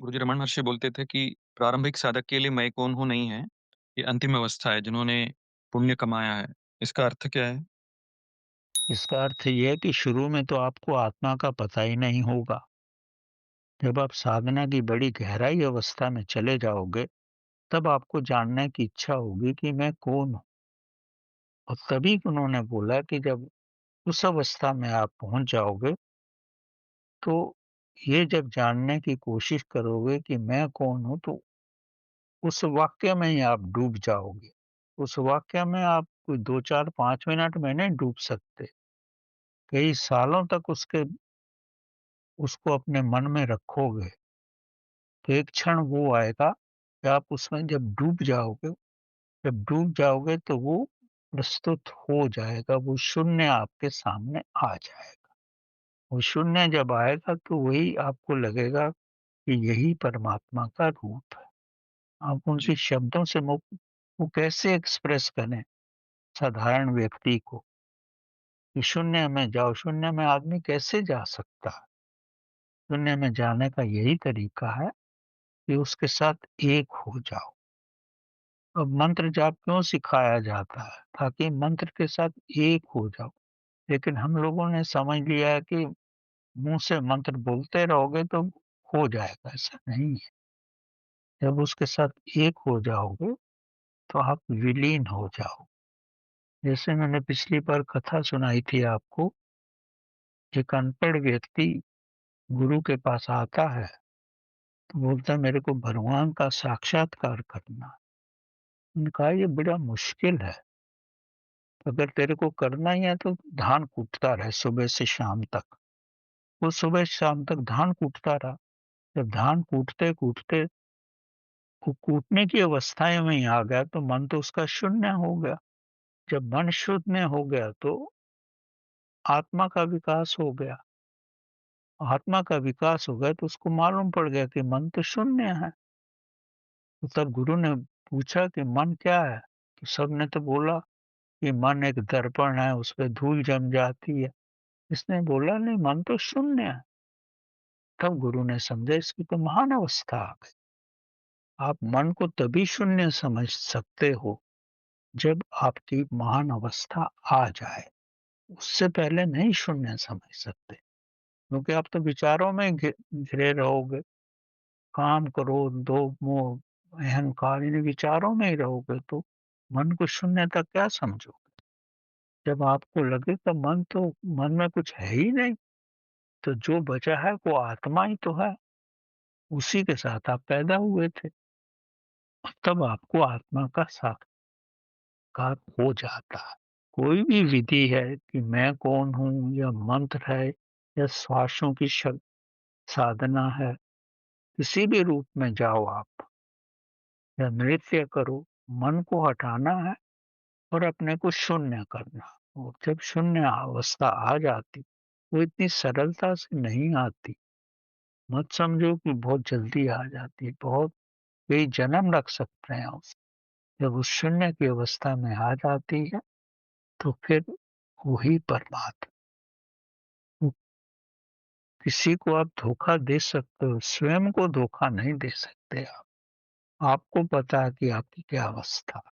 गुरुजी रमन महर्षि बोलते थे कि प्रारंभिक साधक के लिए मैं कौन हूँ नहीं है, ये अंतिम अवस्था है जिन्होंने पुण्य कमाया है। इसका अर्थ क्या है? इसका अर्थ ये है कि शुरू में तो आपको आत्मा का पता ही नहीं होगा। जब आप साधना की बड़ी गहराई अवस्था में चले जाओगे, तब आपको जानने की इच्छा होगी कि मैं कौन हूँ। और तभी उन्होंने बोला कि जब उस अवस्था में आप पहुँच जाओगे, तो ये जब जानने की कोशिश करोगे कि मैं कौन हूँ, तो उस वाक्य में ही आप डूब जाओगे। उस वाक्य में आप कोई 2, 4, 5 मिनट में नहीं डूब सकते। कई सालों तक उसको अपने मन में रखोगे। तो एक क्षण वो आएगा कि आप उसमें जब डूब जाओगे तो वो प्रस्तुत हो जाएगा, वो शून्य आपके सामने आ जाएगा। वो शून्य जब आएगा तो वही आपको लगेगा कि यही परमात्मा का रूप है। आप जी, उनके शब्दों से वो कैसे एक्सप्रेस करें साधारण व्यक्ति को कि शून्य में जाओ, शून्य में आदमी कैसे जा सकता है? शून्य में जाने का यही तरीका है कि उसके साथ एक हो जाओ। अब मंत्र जाप क्यों सिखाया जाता है? ताकि मंत्र के साथ एक हो जाओ। लेकिन हम लोगों ने समझ लिया है कि मुँह से मंत्र बोलते रहोगे तो हो जाएगा, ऐसा नहीं है। जब उसके साथ एक हो जाओगे तो आप विलीन हो जाओ। जैसे मैंने पिछली बार कथा सुनाई थी आपको, एक अनपढ़ व्यक्ति गुरु के पास आता है, तो बोलता है मेरे को भगवान का साक्षात्कार करना है। मैंने कहा ये बड़ा मुश्किल है। अगर तेरे को करना ही है तो धान कूटता रहे सुबह से शाम तक। वो सुबह शाम तक धान कूटता रहा। जब धान कूटते-कूटते वो कूटने की अवस्थाएँ में ही आ गया तो मन तो उसका शून्य हो गया। जब मन शून्य हो गया तो आत्मा का विकास हो गया। आत्मा का विकास हो गया तो उसको मालूम पड़ गया कि मन तो शून्य है। तो तब गुरु ने पूछा कि मन क्या है? तो सबने तो बोला कि मन एक दर्पण है, उसपे धूल जम जाती है। इसने बोला नहीं मन तो शून्य है। तब गुरु ने समझा इसकी तो महान अवस्था आ गई। आप मन को तभी शून्य समझ सकते हो जब आपकी महान अवस्था आ जाए। उससे पहले नहीं शून्य समझ सकते क्योंकि आप तो विचारों में घिरे रहोगे। काम, क्रोध, लोभ, मोह, अहंकार इन विचारों में ही रहोगे तो मन को शून्य तक क्या समझोगे? जब आपको लगे कि मन में कुछ है ही नहीं, तो जो बचा है वो आत्मा ही तो है। उसी के साथ आप पैदा हुए थे। तब आपको आत्मा का साक्षात्कार हो जाता है। कोई भी विधि है कि मैं कौन हूँ या मंत्र है या श्वासों की साधना है, किसी भी रूप में जाओ आप या नृत्य करो, मन को हटाना है और अपने को शून्य करना। और जब शून्य अवस्था आ जाती, वो इतनी सरलता से नहीं आती। मत समझो कि बहुत जल्दी आ जाती है, बहुत कई जन्म लग सकते हैं जब उस शून्य की अवस्था में आ जाती है, तो फिर वही परमात्मा। वो किसी को आप धोखा दे सकते हो, स्वयं को धोखा नहीं दे सकते आप। आपको पता है कि आपकी क्या अवस्था है।